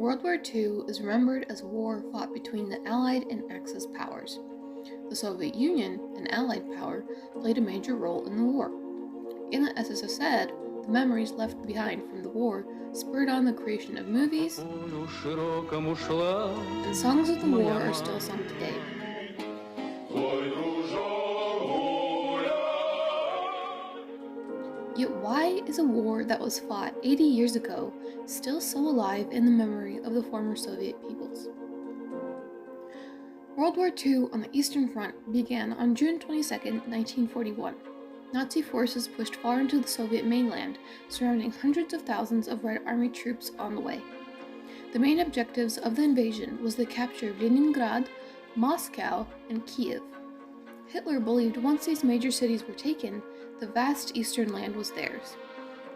World War II is remembered as a war fought between the Allied and Axis powers. The Soviet Union, an Allied power, played a major role in the war. In the SSSR, the memories left behind from the war spurred on the creation of movies, and songs of the war are still sung today. Yet why is a war that was fought 80 years ago still so alive in the memory of the former Soviet peoples? World War II on the Eastern Front began on June 22, 1941. Nazi forces pushed far into the Soviet mainland, surrounding hundreds of thousands of Red Army troops on the way. The main objectives of the invasion was the capture of Leningrad, Moscow, and Kiev. Hitler believed once these major cities were taken, the vast eastern land was theirs.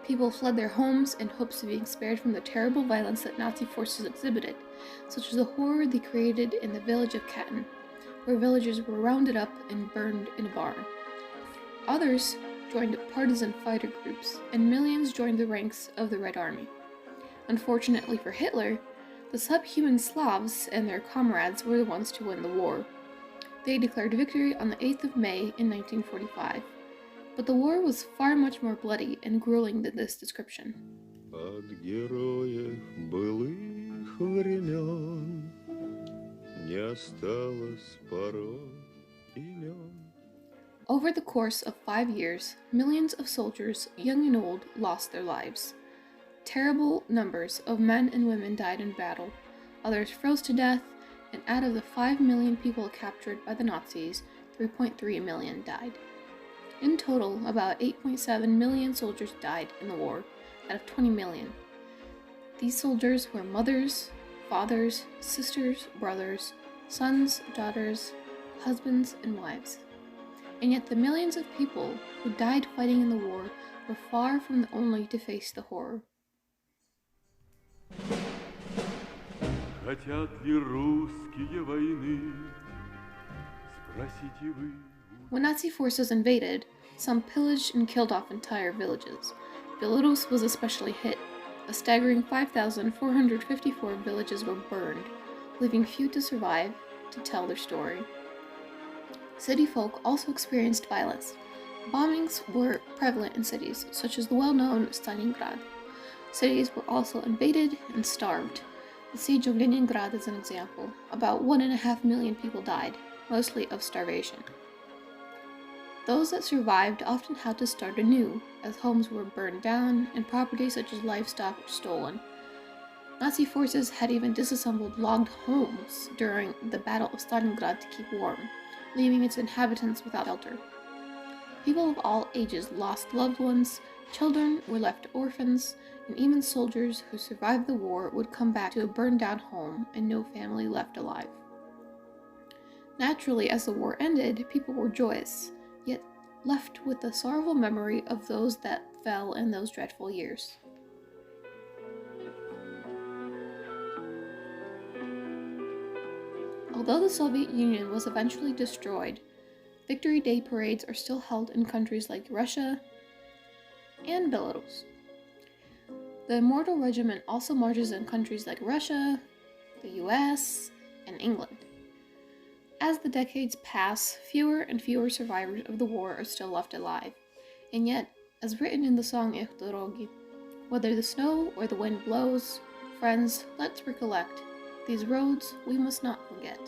People fled their homes in hopes of being spared from the terrible violence that Nazi forces exhibited, such as the horror they created in the village of Katyn, where villagers were rounded up and burned in a barn. Others joined partisan fighter groups, and millions joined the ranks of the Red Army. Unfortunately for Hitler, the subhuman Slavs and their comrades were the ones to win the war. They declared victory on the 8th of May in 1945. But the war was far much more bloody and grueling than this description. Over the course of 5 years, millions of soldiers, young and old, lost their lives. Terrible numbers of men and women died in battle, others froze to death, and out of the 5 million people captured by the Nazis, 3.3 million died. In total, about 8.7 million soldiers died in the war, out of 20 million. These soldiers were mothers, fathers, sisters, brothers, sons, daughters, husbands, and wives. And yet the millions of people who died fighting in the war were far from the only to face the horror. When Nazi forces invaded, some pillaged and killed off entire villages. Belarus was especially hit. A staggering 5,454 villages were burned, leaving few to survive to tell their story. City folk also experienced violence. Bombings were prevalent in cities, such as the well-known Stalingrad. Cities were also invaded and starved. The siege of Leningrad is an example. About 1.5 million people died, mostly of starvation. Those that survived often had to start anew, as homes were burned down and property such as livestock were stolen. Nazi forces had even disassembled logged homes during the Battle of Stalingrad to keep warm, leaving its inhabitants without shelter. People of all ages lost loved ones, children were left orphans, and even soldiers who survived the war would come back to a burned-down home and no family left alive. Naturally, as the war ended, people were joyous, yet left with the sorrowful memory of those that fell in those dreadful years. Although the Soviet Union was eventually destroyed, Victory Day parades are still held in countries like Russia and Belarus. The Immortal Regiment also marches in countries like Russia, the US, and England. As the decades pass, fewer and fewer survivors of the war are still left alive, and yet, as written in the song Ich Dorogi, whether the snow or the wind blows, friends, let's recollect, these roads we must not forget.